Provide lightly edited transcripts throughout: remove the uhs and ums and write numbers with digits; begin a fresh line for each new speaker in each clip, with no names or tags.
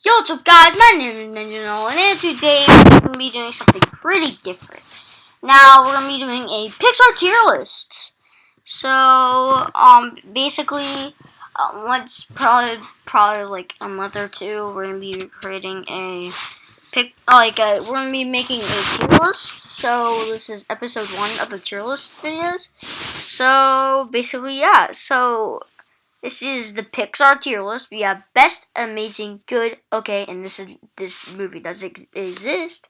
Yo, what's up guys, my name is NinjaNolan's, and today we're going to be doing something pretty different. Now, we're going to be doing a Pixar tier list. So, basically, once probably like a month or two, we're going to be creating we're going to be making a tier list. So, this is episode 1 of the tier list videos. So, basically, yeah, this is the Pixar tier list. We have best, amazing, good, okay, and this movie does exist.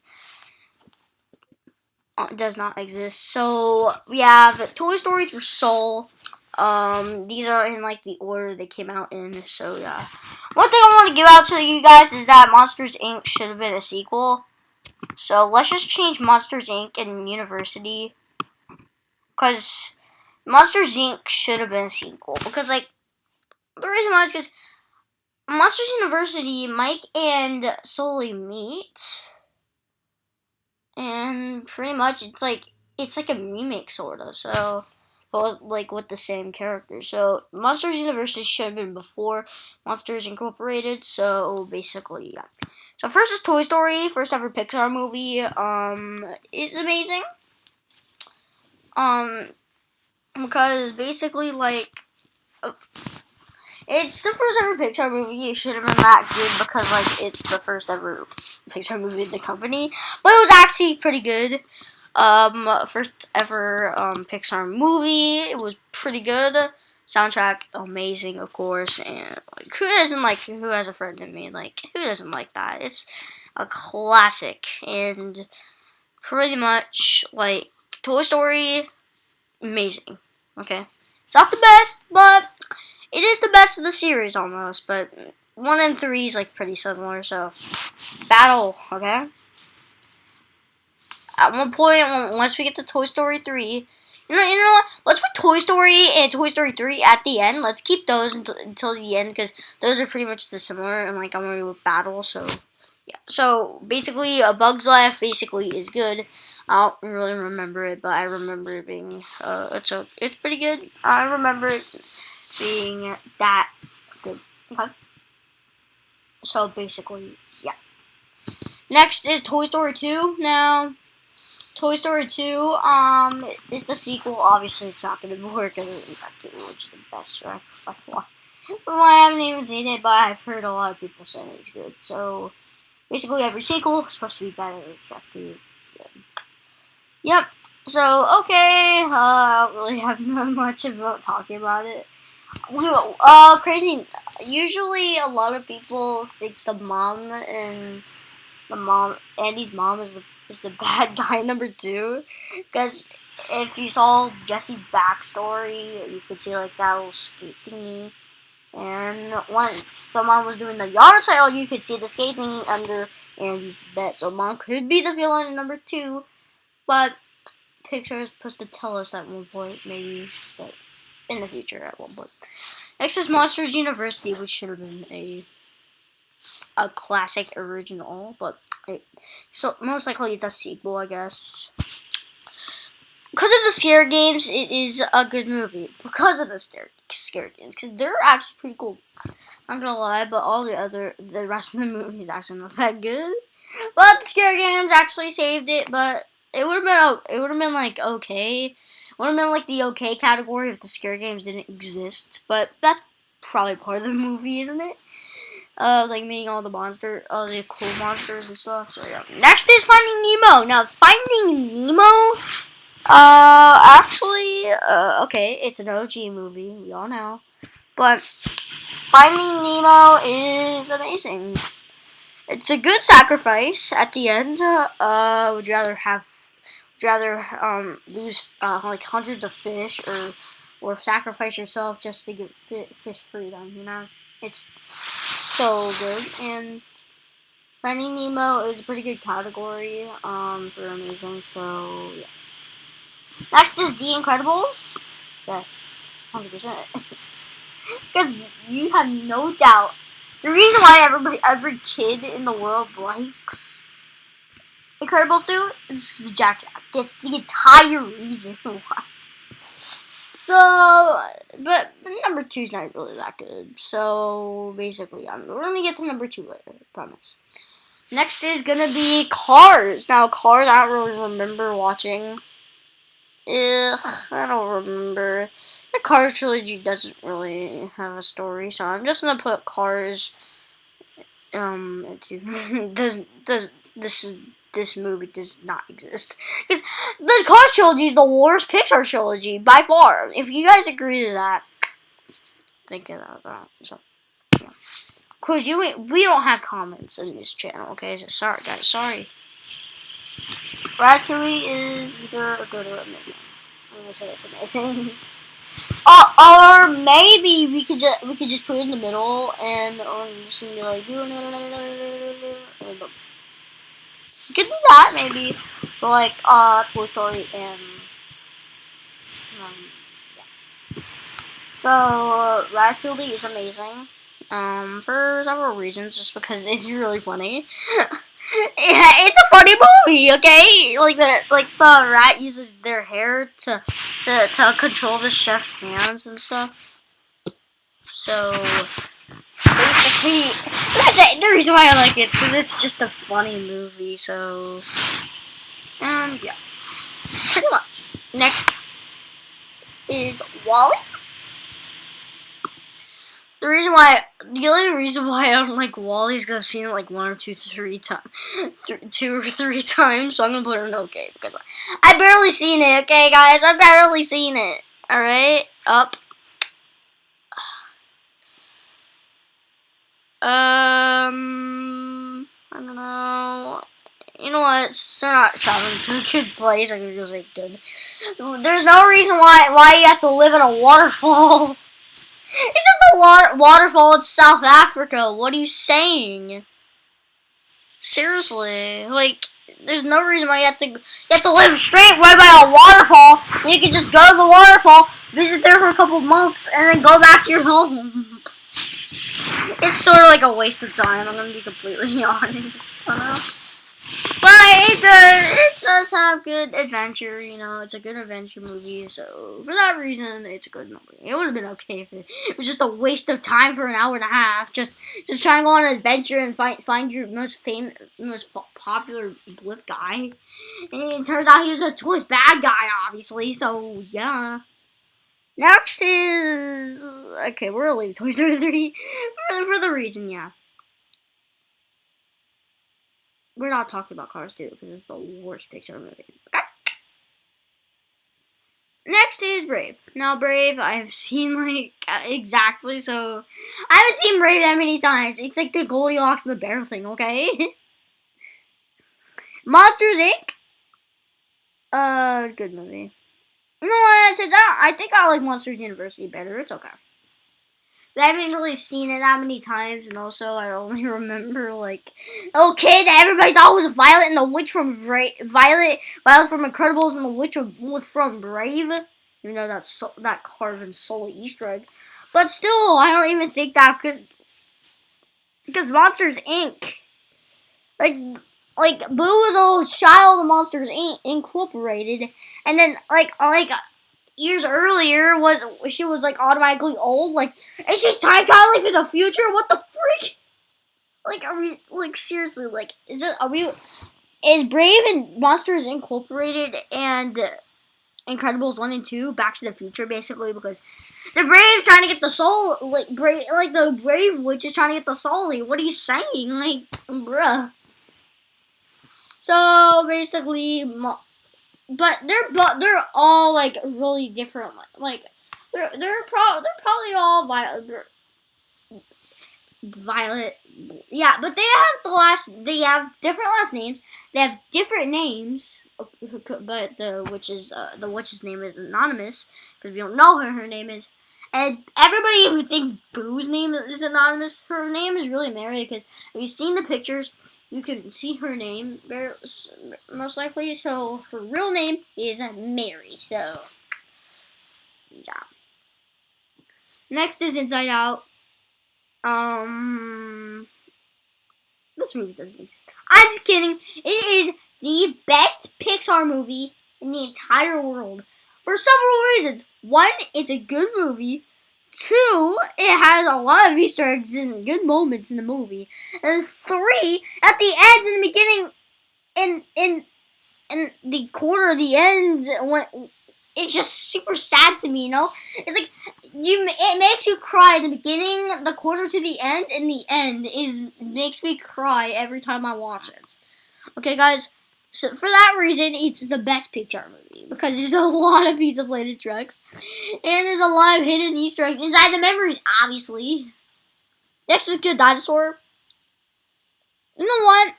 Does not exist. So we have Toy Story through Soul. These are in like the order they came out in. So yeah. One thing I want to give out to you guys is that Monsters Inc. should have been a sequel. So let's just change Monsters Inc. and University, because Monsters Inc. should have been a sequel. Because like, the reason why is because Monsters University, Mike and Sully meet, and pretty much it's like a remake sorta. So, but like with the same characters. So Monsters University should have been before Monsters Incorporated. So basically, yeah. So first is Toy Story, first ever Pixar movie. It's amazing. Because basically like. It's the first ever Pixar movie. It should have been that good because, like, it's the first ever Pixar movie in the company. But it was actually pretty good. First ever Pixar movie. It was pretty good. Soundtrack amazing, of course. And like, who has a friend in me? Like, who doesn't like that? It's a classic. And pretty much like Toy Story, amazing. Okay, it's not the best, but it is the best of the series almost, but 1 and 3 is like pretty similar, so battle, okay? At one point, once we get to Toy Story 3, you know what? Let's put Toy Story and Toy Story 3 at the end. Let's keep those until the end, because those are pretty much the similar, and like I'm gonna do a battle, so yeah. So basically, A Bug's Life basically is good. I don't really remember it, but I remember it being it's pretty good. I remember it being that good. Okay. So basically, yeah. Next is Toy Story 2. Now, Toy Story 2, is the sequel. Obviously, it's not gonna work as which is the best Shrek by far. Well, I haven't even seen it, but I've heard a lot of people saying it's good. So basically, every sequel is supposed to be better than Shrek 2. Yep. So okay, I don't really have much about talking about it. Crazy. Usually, a lot of people think Andy's mom is the bad guy number 2, because if you saw Jesse's backstory, you could see like that little skate thingy, and once the mom was doing the yard sale, you could see the skate thingy under Andy's bed. So mom could be the villain number 2, but Pixar is supposed to tell us at one point, maybe, but in the future at one point. Next is Monsters University, which should have been a classic original, but so most likely it's a sequel, I guess. Because of the scare games, it is a good movie. Because of the scare games, because they're actually pretty cool. Not gonna lie, but the rest of the movie is actually not that good. But the scare games actually saved it. But it would have been like okay. Would have been like the okay category if the scare games didn't exist. But that's probably part of the movie, isn't it? Like meeting all the cool monsters and stuff. So yeah. Next is Finding Nemo. Now Finding Nemo, okay, it's an OG movie, we all know. But Finding Nemo is amazing. It's a good sacrifice at the end. Would you rather lose like hundreds of fish or sacrifice yourself just to get fish freedom? You know, it's so good. And Finding Nemo is a pretty good category for amazing. So yeah. Next is The Incredibles. Yes, 100%. Because you have no doubt. The reason why every kid in the world likes Incredibles 2 is Jack. That's the entire reason why. So, but number 2 is not really that good. So, basically, we're going to get to number 2 later. Promise. Next is gonna be Cars. Now, Cars, I don't really remember watching. I don't remember. The Cars trilogy doesn't really have a story, so I'm just gonna put Cars. This movie does not exist because the Cars trilogy is the worst Pixar trilogy by far. If you guys agree to that, think about that. So, yeah. Cause we don't have comments in this channel, okay? So sorry, guys. Sorry. Ratatouille is either good or amazing. I'm gonna say it's amazing. Or maybe we could just put it in the middle and just gonna be like we could do that maybe for like Toy Story and yeah. So Ratatouille is amazing. For several reasons, just because it's really funny. Yeah, it's a funny movie, okay? Like the rat uses their hair to control the chef's hands and stuff. So basically, that's it. The reason why I like it is because it's just a funny movie. So, yeah, pretty much. Next is WALL-E. The only reason why I don't like WALL-E is because I've seen it like two or three times. So I'm gonna put it in okay because I barely seen it. Okay, guys, I barely seen it. All right, up. I don't know. You know what? Since they're not traveling to a good place, I can just say good. There's no reason why you have to live in a waterfall. It's just a waterfall in South Africa. What are you saying? Seriously, like, there's no reason why you have to live straight right by a waterfall. And you can just go to the waterfall, visit there for a couple months, and then go back to your home. It's sort of like a waste of time. I'm gonna be completely honest. But it does have good adventure, you know, it's a good adventure movie, so for that reason, it's a good movie. It would have been okay if it was just a waste of time for an hour and a half, just trying to go on an adventure and find your most popular blip guy, and it turns out he was a twist bad guy, obviously, so yeah. Next is, okay, we're gonna leave Toy Story 3 for the reason, yeah. We're not talking about Cars 2 because it's the worst Pixar movie. Okay. Next is Brave. Now, Brave, I've seen like exactly so. I haven't seen Brave that many times. It's like the Goldilocks and the Bear thing, okay? Monsters Inc. Good movie. You know what? Since I think I like Monsters University better. It's okay. I haven't really seen it that many times, and also I only remember like okay that everybody thought was Violet and the Witch from Violet from Incredibles and the Witch from Brave, even though that carved and soul Easter egg. But still, I don't even think that could because Monsters Inc. Like Boo was a child of Monsters Inc. Incorporated, and then like years earlier she was like automatically old, like, is she time traveling to the future? What the freak? Like, are we like seriously? Like, is Brave and Monsters Incorporated and Incredibles 1 and 2 Back to the Future basically because the Brave trying to get the soul, like the Brave witch is trying to get the soul. Like, what are you saying? Like, bruh. So basically. But they're all like really different. Like they're probably all Violet. Yeah, but they have different last names. They have different names. But the witch's name is anonymous because we don't know her name is. And everybody who thinks Boo's name is anonymous, her name is really Mary because have you seen the pictures? You can see her name, most likely. So her real name is Mary. So yeah. Next is Inside Out. This movie doesn't exist. I'm just kidding. It is the best Pixar movie in the entire world for several reasons. One, it's a good movie. 2, it has a lot of Easter eggs and good moments in the movie. And 3, at the end, in the beginning, in the quarter, the end, when it's just super sad to me, you know? It's like, it makes you cry in the beginning, the quarter to the end, and the end makes me cry every time I watch it. Okay, guys, so for that reason, it's the best Pixar movie, because there's a lot of Pizza Planet trucks, and there's a lot of hidden Easter eggs inside the memories, obviously. Next is Good Dinosaur. You know what?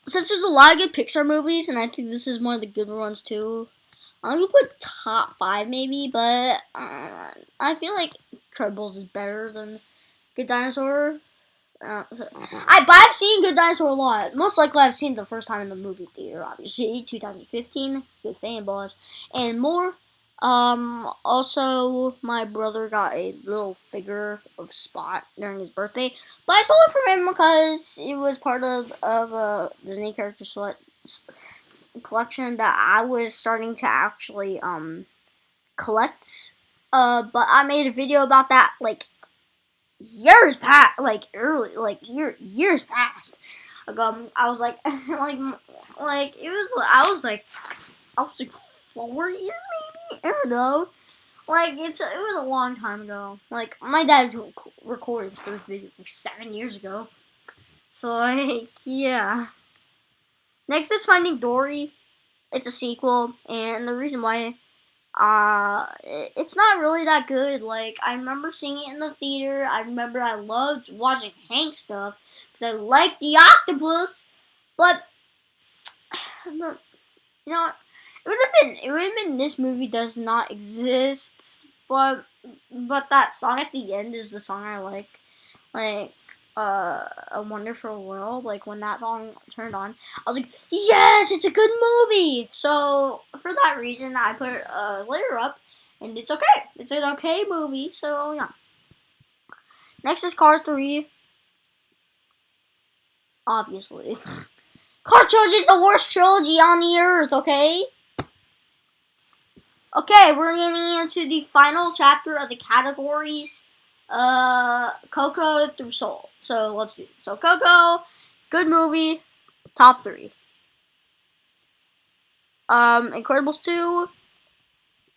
Since there's a lot of good Pixar movies, and I think this is one of the good ones too, I'm gonna put top 5 maybe, but I feel like Incredibles is better than Good Dinosaur. I've seen Good Dinosaur a lot. Most likely I've seen it the first time in the movie theater, obviously. 2015, good fan boss, and more. Also, my brother got a little figure of Spot during his birthday, but I stole it from him because it was part of a Disney character collection that I was starting to actually collect. But I made a video about that years past, years past ago. I was like, I was like 4 years maybe. I don't know. It was a long time ago. My dad recorded his first video 7 years ago. So yeah. Next is Finding Dory. It's a sequel, and the reason why it's not really that good. I remember seeing it in the theater. I remember I loved watching Hank stuff because I liked the octopus. But you know, it would have been this movie does not exist. But that song at the end is the song I like. A Wonderful World, when that song turned on, I was like, yes, it's a good movie. So for that reason, I put it later up, and it's okay. It's an okay movie. So yeah. Next is Cars 3. Obviously, Cars Trilogy is the worst trilogy on the earth. Okay. Okay, we're getting into the final chapter of the categories. Coco through Soul. So let's do it. So Coco, good movie, top 3. Incredibles 2,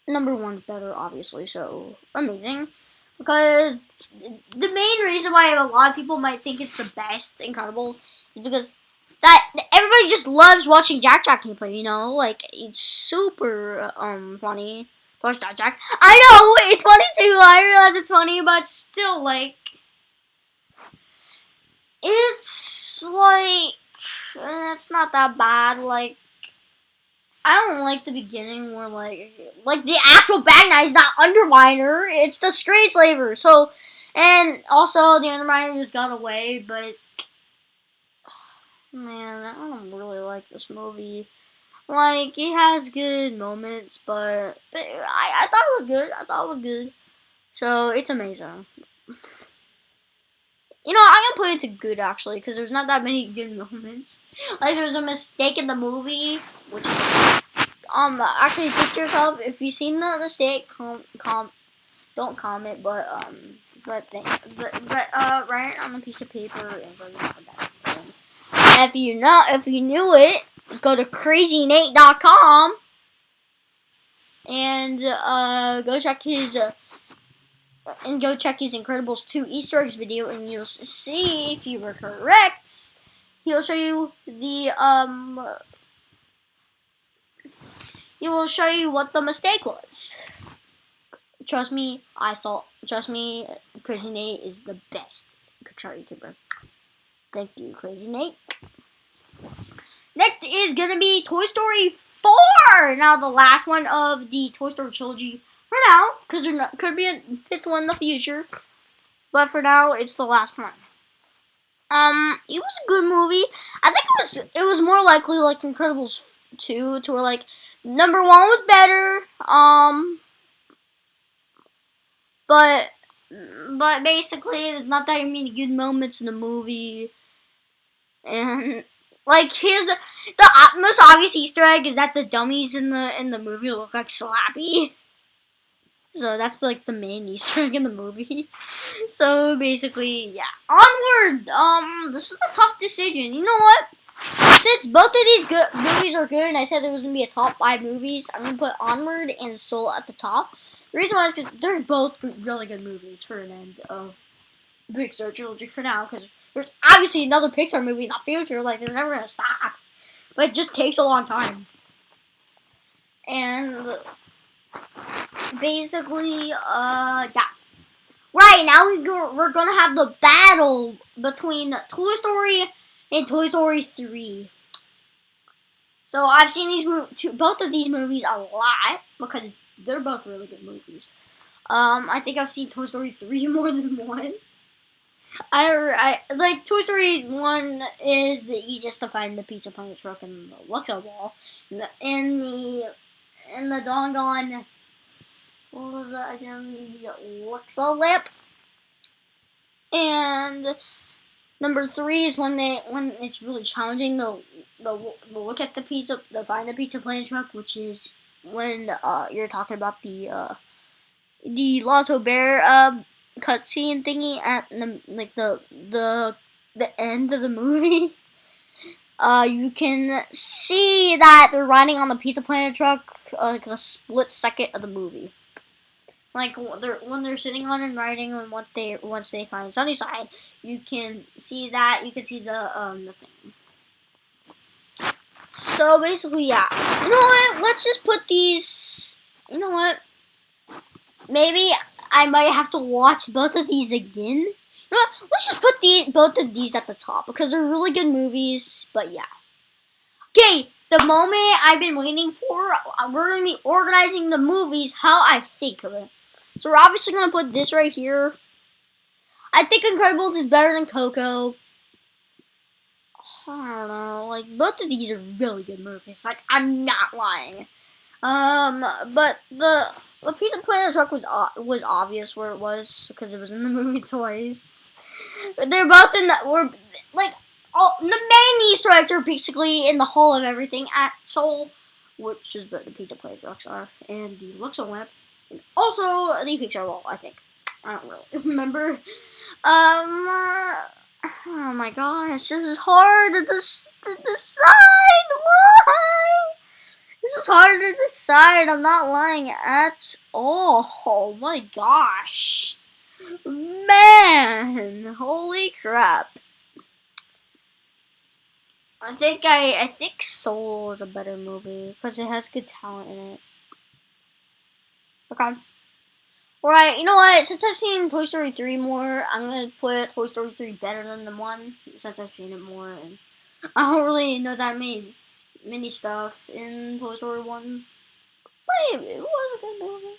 number 1's better, obviously. So amazing, because the main reason why a lot of people might think it's the best Incredibles is because that everybody just loves watching Jack gameplay. You know, it's super funny. Jack. I know it's funny too. I realize it's funny, but still, it's it's not that bad. I don't like the beginning where the actual bad guy is not Underminer. It's the Screen Slaver. So, and also the Underminer just got away. But man, I don't really like this movie. It has good moments, but I thought it was good. I thought it was good. So, it's amazing. You know, I'm gonna put it to good, actually, because there's not that many good moments. There's a mistake in the movie, which, actually, pictures of, if you've seen the mistake, don't comment, but write it on a piece of paper and bring it back. And if you knew it, go to crazynate.com and go check his Incredibles 2 Easter eggs video, and you'll see if you were correct. He'll show you he will show you what the mistake was. Trust me, Crazy Nate is the best Pixar YouTuber. Thank you, Crazy Nate. Next is gonna be Toy Story 4. Now the last one of the Toy Story trilogy for now, because there could be a 5th one in the future. But for now, it's the last one. It was a good movie. I think it was more likely like Incredibles 2, to where number 1 was better. But basically, there's not that many good moments in the movie. And here's the most obvious Easter egg is that the dummies in the movie look like Slappy. So that's like the main Easter egg in the movie. So basically, yeah. Onward. This is a tough decision. You know what? Since both of these movies are good, and I said there was gonna be a top 5 movies, I'm gonna put Onward and Soul at the top. The reason why is because they're both really good movies for an end of the Pixar trilogy for now. Because there's obviously another Pixar movie in the future. Like they're never gonna stop, but it just takes a long time. And basically, yeah. Right now we're gonna have the battle between Toy Story and Toy Story 3. So I've seen both of these movies a lot because they're both really good movies. I think I've seen Toy Story 3 more than one. I like Toy Story 1 is the easiest to find the Pizza Planet truck and the Luxo wall, and the doggone, what was that again? The Luxo lip. And number 3 is when it's really challenging to look at the find the Pizza Planet truck, which is when you're talking about the Lotto Bear cutscene thingy at the end of the movie. You can see that they're riding on the Pizza Planet truck like a split second of the movie. Like when they're sitting on and riding, and once they find Sunnyside, you can see that. You can see the thing. So basically, yeah. You know what? Let's just put these. You know what? Maybe I might have to watch both of these again. You know what? Let's just put both of these at the top because they're really good movies. But yeah. Okay, the moment I've been waiting for. We're gonna be organizing the movies how I think of it. So we're obviously going to put this right here. I think Incredibles is better than Coco. I don't know. Like, both of these are really good movies. Like, I'm not lying. But the Pizza Planet truck was obvious where it was because it was in the movie Toys. They're both in the main Easter eggs are basically in the hall of everything at Seoul, which is where the Pizza Planet trucks are, and the Luxo lamp. Also, the Pixar wall, I think. I don't really remember. Oh my gosh, this is hard to decide. Why? This is hard to decide. I'm not lying at all. Oh my gosh. Man, holy crap. I think Soul is a better movie because it has good talent in it. Okay. Alright, you know what? Since I've seen Toy Story 3 more, I'm going to put Toy Story 3 better than the 1. Since I've seen it more. And I don't really know that many stuff in Toy Story 1. But it was a good movie.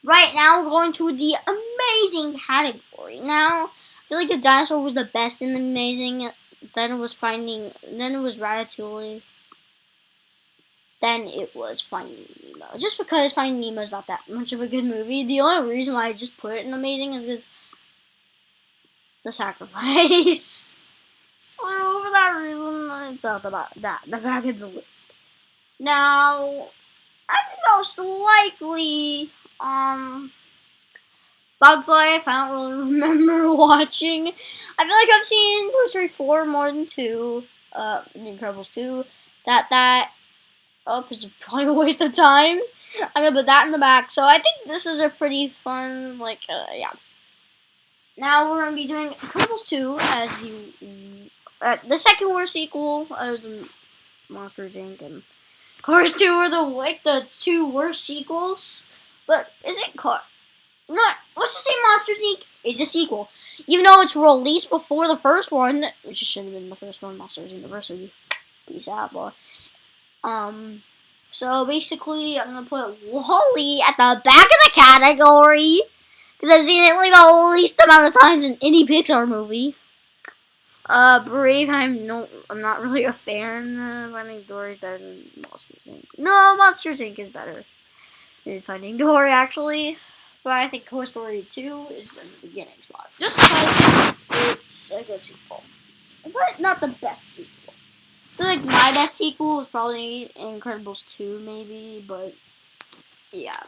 Right now, we're going to the amazing category. Now, I feel like the dinosaur was the best in the amazing. Then it was Ratatouille. Then it was Finding Nemo. Just because Finding Nemo is not that much of a good movie. The only reason why I just put it in amazing is because the sacrifice. So for that reason, it's not about that. The back of the list. Now, I think most likely, Bugs Life. I don't really remember watching. I feel like I've seen Toy Story 4 more than 2. The Incredibles 2. That. Oh, it's probably a waste of time. I'm gonna put that in the back. So I think this is a pretty fun, yeah. Now we're gonna be doing Incredibles 2 as the second worst sequel other than Monsters Inc. and Cars 2 are the 2 worst sequels. But is it let's just say Monsters Inc. is a sequel. Even though it's released before the first one, which should have been the first one, Monsters University. Peace out, boy. So basically, I'm gonna put Wall-E at the back of the category because I've seen it like the least amount of times in any Pixar movie. Brave, I'm not really a fan. Finding Dory is better than Monsters Inc. No, Monsters Inc. is better than Finding Dory actually, but I think Toy Story 2 is the beginning spot just because it's a good sequel, but not the best sequel. I feel like my best sequel is probably Incredibles 2, maybe, but yeah.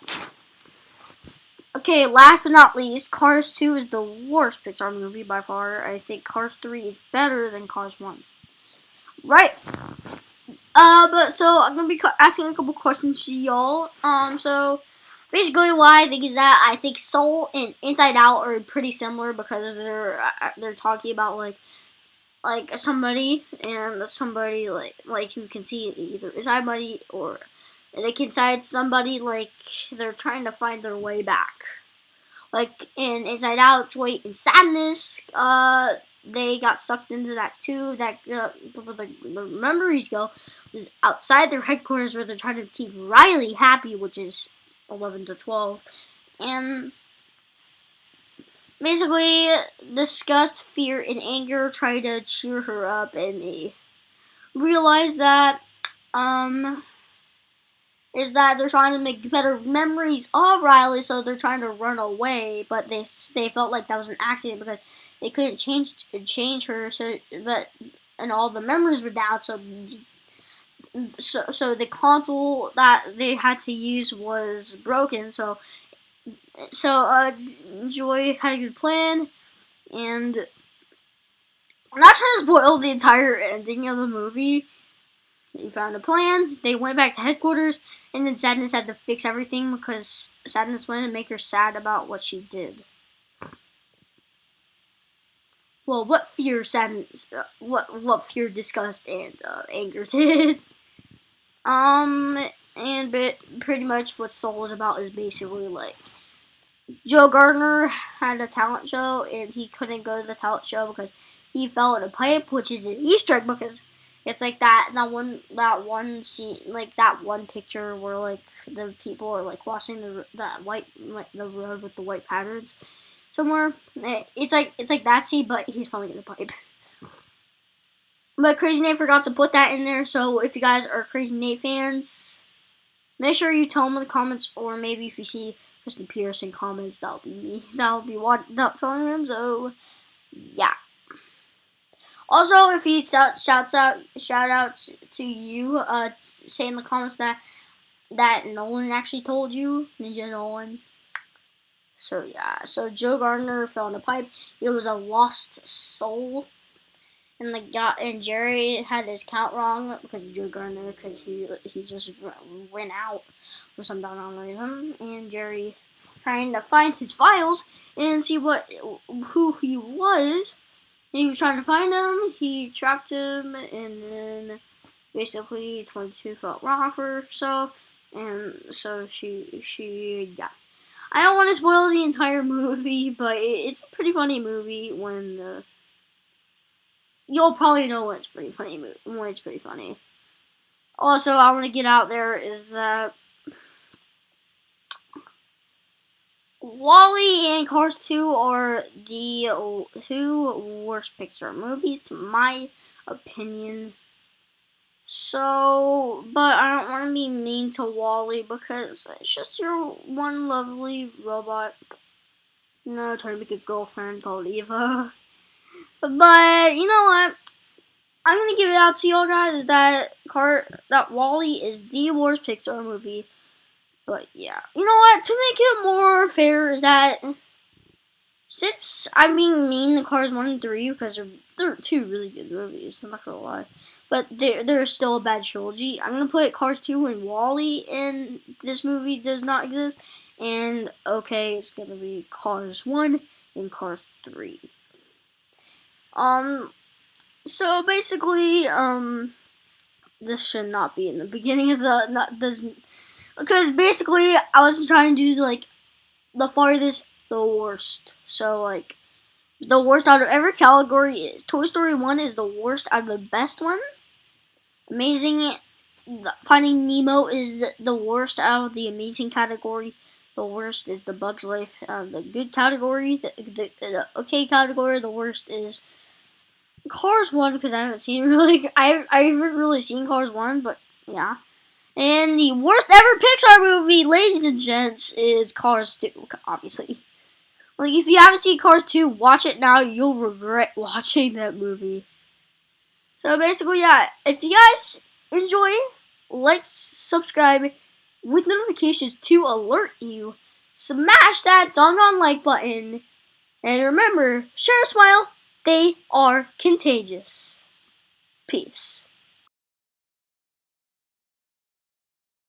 Okay, last but not least, Cars 2 is the worst Pixar movie by far. I think Cars 3 is better than Cars 1. Right. But so I'm gonna be asking a couple questions to y'all. So basically, what I think is that I think Soul and Inside Out are pretty similar because they're talking about like somebody and somebody like you can see either inside somebody or they can side somebody like they're trying to find their way back. Like in Inside Out, Joy and Sadness, they got sucked into that too. That the memories go was outside their headquarters where they're trying to keep Riley happy, which is 11 to 12, and basically disgust, fear, and anger try to cheer her up, and they realize that is that they're trying to make better memories of Riley, so they're trying to run away, but they felt like that was an accident because they couldn't change her, and all the memories were down, so the console that they had to use was broken, so Joy had a good plan, and I'm not trying to spoil the entire ending of the movie. They found a plan, they went back to headquarters, and then Sadness had to fix everything because Sadness wanted to make her sad about what she did. Well, what fear, sadness, what fear, disgust, and anger did. And pretty much what Soul is about is basically like Joe Gardner had a talent show, and he couldn't go to the talent show because he fell in a pipe, which is an Easter egg because it's like that one scene, like that one picture where like the people are like crossing the road with the white patterns somewhere. It's like that scene, but he's falling in a pipe. But Crazy Nate forgot to put that in there, so if you guys are Crazy Nate fans, make sure you tell him in the comments, or maybe if you see Kristen Pearson comments, that'll be me. That'll be what telling him. So yeah. Also, if he shout out to you, say in the comments that Nolan actually told you, Ninja Nolan. So yeah, so Joe Gardner fell in a pipe. It was a lost soul, and Jerry had his count wrong because of Joe Gardner, because he just went out for some unknown reason, and Jerry trying to find his files and see who he was. And he was trying to find him, he trapped him, and then basically 22 felt wrong for herself, and so she yeah. I don't want to spoil the entire movie, but it's a pretty funny movie when you'll probably know when it's pretty funny. Also, I want to get out there is that WALL-E and Cars 2 are the two worst Pixar movies, to my opinion. So, but I don't want to be mean to WALL-E because it's just your one lovely robot. Trying to make a girlfriend called Eva. But you know what? I'm gonna give it out to y'all guys that WALL-E is the worst Pixar movie. But yeah, you know what? To make it more fair is that since I'm being mean to Cars 1 and 3 because they're two really good movies, I'm not gonna lie, but they're still a bad trilogy. I'm gonna put Cars 2 and WALL-E in this movie does not exist, and okay, it's gonna be Cars 1 and Cars 3. So basically, this should not be in the beginning of because basically I was trying to do like the farthest, the worst. So like the worst out of every category is Toy Story 1 is the worst out of the best one. Amazing Finding Nemo is the worst out of the amazing category. The worst is the Bugs Life. The good category, the okay category. The worst is Cars 1 because I haven't seen I haven't really seen Cars 1, but yeah. And the worst ever Pixar movie, ladies and gents, is Cars 2, obviously. Like, if you haven't seen Cars 2, watch it now. You'll regret watching that movie. So, basically, yeah. If you guys enjoy, like, subscribe with notifications to alert you
smash that doggone like button. And remember, share a smile. They are contagious. Peace.